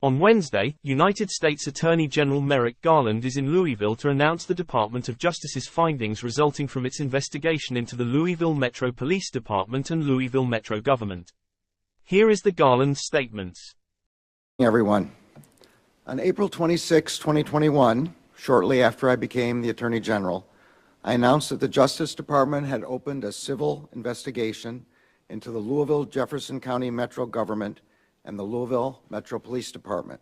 On Wednesday, United States Attorney General Merrick Garland is in Louisville to announce the Department of Justice's findings resulting from its investigation into the Louisville Metro Police Department and Louisville Metro government. Here is the Garland statements. Everyone. On April 26, 2021, shortly after I became the Attorney General, I announced that the Justice Department had opened a civil investigation into the Louisville Jefferson County Metro government and the Louisville Metro Police Department.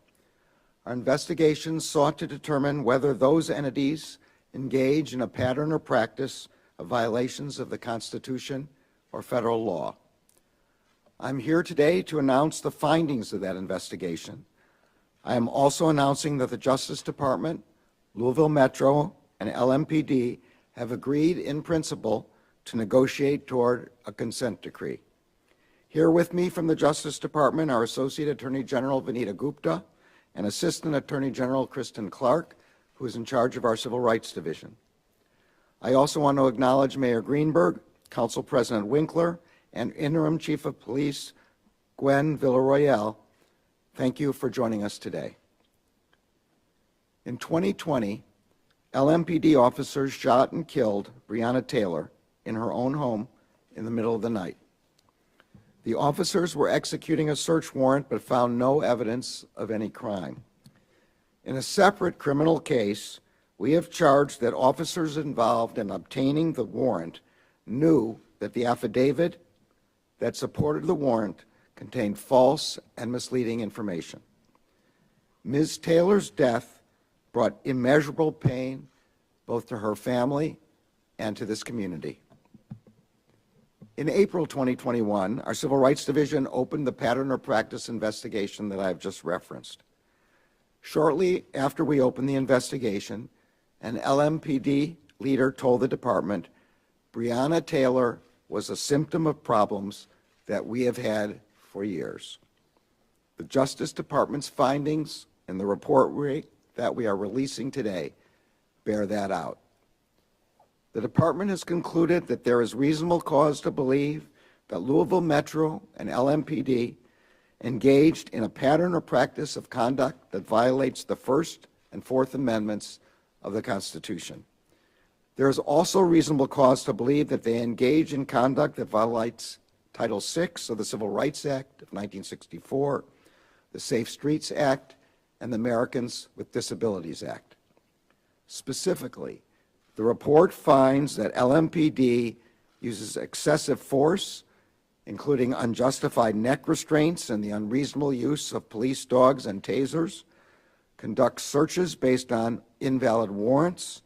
Our investigation sought to determine whether those entities engage in a pattern or practice of violations of the Constitution or federal law. I'm here today to announce the findings of that investigation. I am also announcing that the Justice Department, Louisville Metro, and LMPD have agreed in principle to negotiate toward a consent decree. Here with me from the Justice Department are Associate Attorney General Vanita Gupta and Assistant Attorney General Kristen Clark, who is in charge of our Civil Rights Division. I also want to acknowledge Mayor Greenberg, Council President Winkler, and Interim Chief of Police Gwen Villarroel. Thank you for joining us today. In 2020, LMPD officers shot and killed Breonna Taylor in her own home in the middle of the night. The officers were executing a search warrant but found no evidence of any crime. In a separate criminal case, we have charged that officers involved in obtaining the warrant knew that the affidavit that supported the warrant contained false and misleading information. Ms. Taylor's death brought immeasurable pain both to her family and to this community. In April 2021, our Civil Rights Division opened the pattern or practice investigation that I have just referenced. Shortly after we opened the investigation, an LMPD leader told the department Breonna Taylor was a symptom of problems that we have had for years. The Justice Department's findings and the report that we are releasing today bear that out. The department has concluded that there is reasonable cause to believe that Louisville Metro and LMPD engaged in a pattern or practice of conduct that violates the First and Fourth Amendments of the Constitution. There is also reasonable cause to believe that they engage in conduct that violates Title VI of the Civil Rights Act of 1964, the Safe Streets Act, and the Americans with Disabilities Act. Specifically, the report finds that LMPD uses excessive force, including unjustified neck restraints and the unreasonable use of police dogs and tasers, conducts searches based on invalid warrants,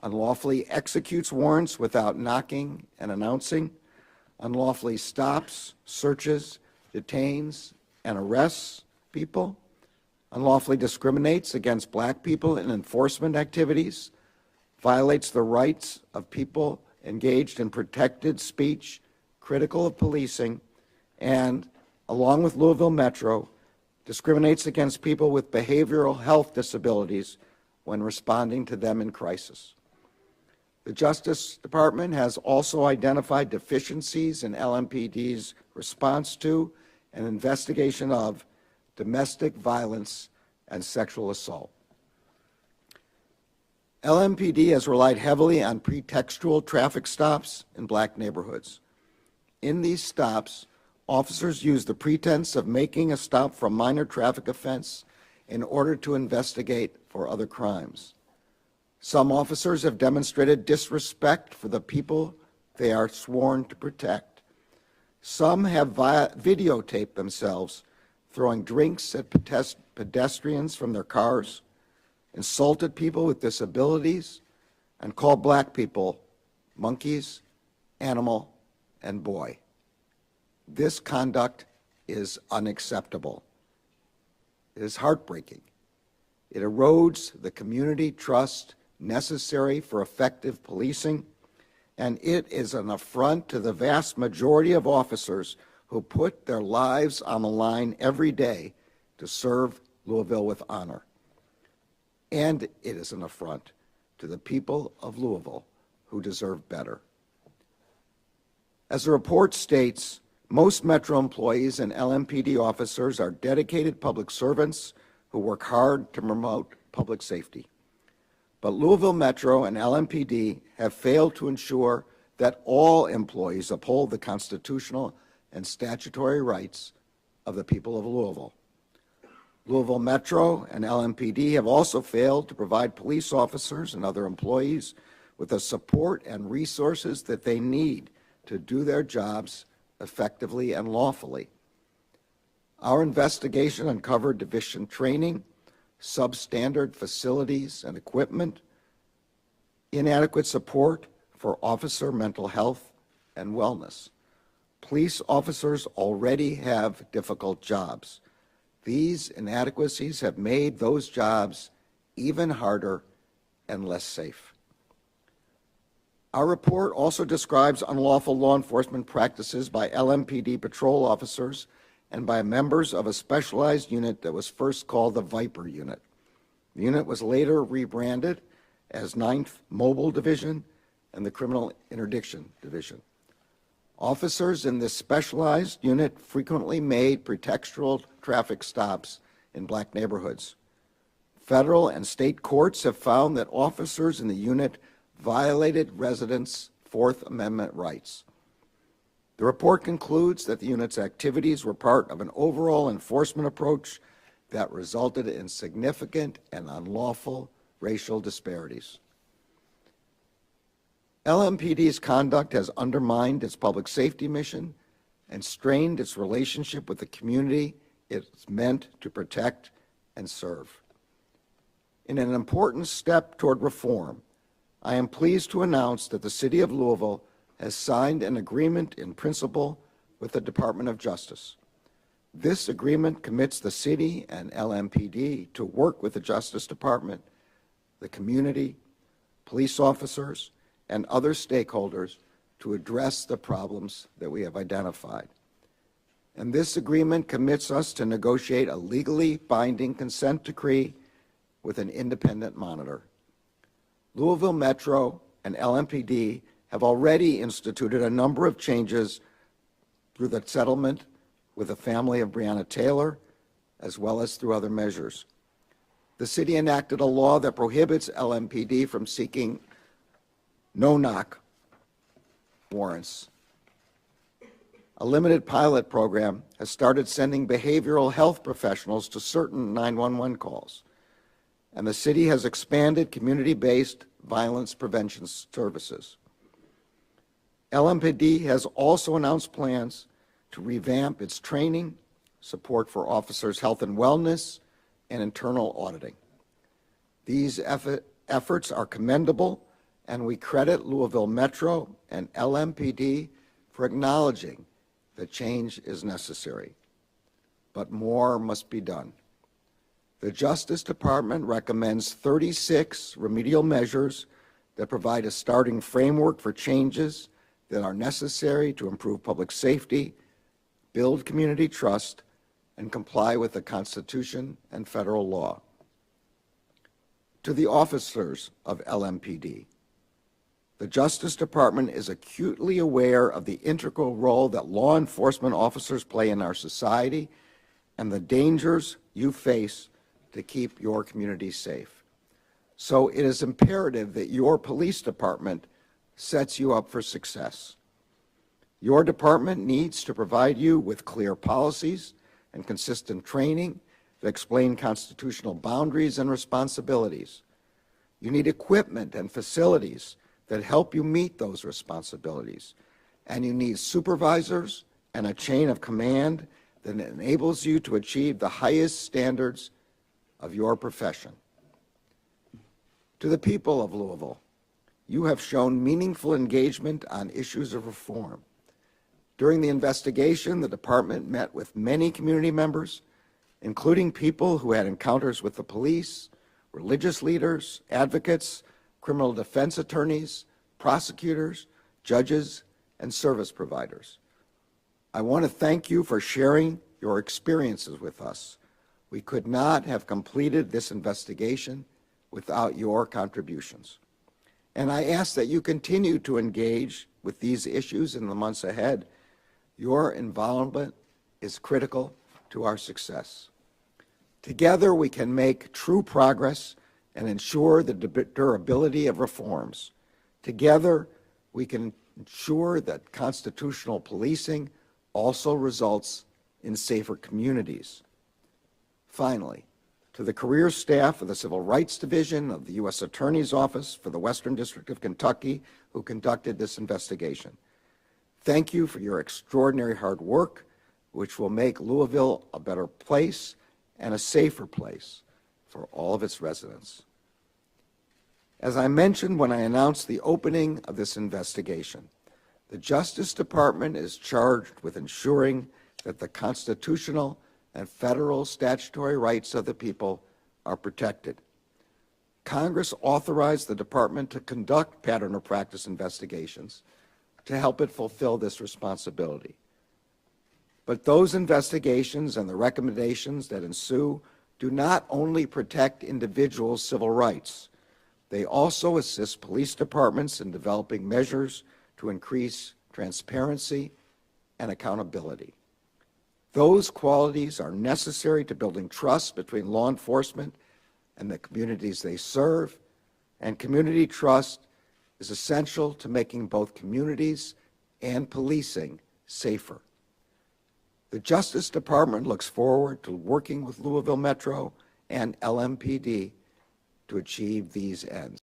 unlawfully executes warrants without knocking and announcing, unlawfully stops, searches, detains, and arrests people, unlawfully discriminates against black people in enforcement activities, violates the rights of people engaged in protected speech critical of policing, and, along with Louisville Metro, discriminates against people with behavioral health disabilities when responding to them in crisis. The Justice Department has also identified deficiencies in LMPD's response to and investigation of domestic violence and sexual assault. LMPD has relied heavily on pretextual traffic stops in black neighborhoods. In these stops, officers use the pretense of making a stop for a minor traffic offense in order to investigate for other crimes. Some officers have demonstrated disrespect for the people they are sworn to protect. Some have videotaped themselves throwing drinks at pedestrians from their cars, insulted people with disabilities, and called black people monkeys, animal, and boy. This conduct is unacceptable. It is heartbreaking. It erodes the community trust necessary for effective policing, and it is an affront to the vast majority of officers who put their lives on the line every day to serve Louisville with honor. And it is an affront to the people of Louisville who deserve better. As the report states, most Metro employees and LMPD officers are dedicated public servants who work hard to promote public safety. But Louisville Metro and LMPD have failed to ensure that all employees uphold the constitutional and statutory rights of the people of Louisville. Louisville Metro and LMPD have also failed to provide police officers and other employees with the support and resources that they need to do their jobs effectively and lawfully. Our investigation uncovered deficient training, substandard facilities and equipment, inadequate support for officer mental health and wellness. Police officers already have difficult jobs. These inadequacies have made those jobs even harder and less safe. Our report also describes unlawful law enforcement practices by LMPD patrol officers and by members of a specialized unit that was first called the Viper Unit. The unit was later rebranded as 9th Mobile Division and the Criminal Interdiction Division. Officers in this specialized unit frequently made pretextual traffic stops in black neighborhoods. Federal and state courts have found that officers in the unit violated residents' Fourth Amendment rights. The report concludes that the unit's activities were part of an overall enforcement approach that resulted in significant and unlawful racial disparities. LMPD's conduct has undermined its public safety mission and strained its relationship with the community it's meant to protect and serve. In an important step toward reform, I am pleased to announce that the City of Louisville has signed an agreement in principle with the Department of Justice. This agreement commits the city and LMPD to work with the Justice Department, the community, police officers, and other stakeholders to address the problems that we have identified. And this agreement commits us to negotiate a legally binding consent decree with an independent monitor. Louisville Metro and LMPD have already instituted a number of changes through the settlement with the family of Breonna Taylor, as well as through other measures. The city enacted a law that prohibits LMPD from seeking no-knock warrants. A limited pilot program has started sending behavioral health professionals to certain 911 calls, and the city has expanded community-based violence prevention services. LMPD has also announced plans to revamp its training, support for officers' health and wellness, and internal auditing. These efforts are commendable, and we credit Louisville Metro and LMPD for acknowledging that change is necessary. But more must be done. The Justice Department recommends 36 remedial measures that provide a starting framework for changes that are necessary to improve public safety, build community trust, and comply with the Constitution and federal law. To the officers of LMPD, the Justice Department is acutely aware of the integral role that law enforcement officers play in our society and the dangers you face to keep your community safe. So it is imperative that your police department sets you up for success. Your department needs to provide you with clear policies and consistent training that explain constitutional boundaries and responsibilities. You need equipment and facilities that help you meet those responsibilities. And you need supervisors and a chain of command that enables you to achieve the highest standards of your profession. To the people of Louisville, you have shown meaningful engagement on issues of reform. During the investigation, the department met with many community members, including people who had encounters with the police, religious leaders, advocates, criminal defense attorneys, prosecutors, judges, and service providers. I want to thank you for sharing your experiences with us. We could not have completed this investigation without your contributions. And I ask that you continue to engage with these issues in the months ahead. Your involvement is critical to our success. Together, we can make true progress and ensure the durability of reforms. Together, we can ensure that constitutional policing also results in safer communities. Finally, to the career staff of the Civil Rights Division of the U.S. Attorney's Office for the Western District of Kentucky who conducted this investigation, thank you for your extraordinary hard work, which will make Louisville a better place and a safer place for all of its residents. As I mentioned when I announced the opening of this investigation, the Justice Department is charged with ensuring that the constitutional and federal statutory rights of the people are protected. Congress authorized the department to conduct pattern or practice investigations to help it fulfill this responsibility. But those investigations and the recommendations that ensue do not only protect individuals' civil rights, they also assist police departments in developing measures to increase transparency and accountability. Those qualities are necessary to building trust between law enforcement and the communities they serve, and community trust is essential to making both communities and policing safer. The Justice Department looks forward to working with Louisville Metro and LMPD to achieve these ends.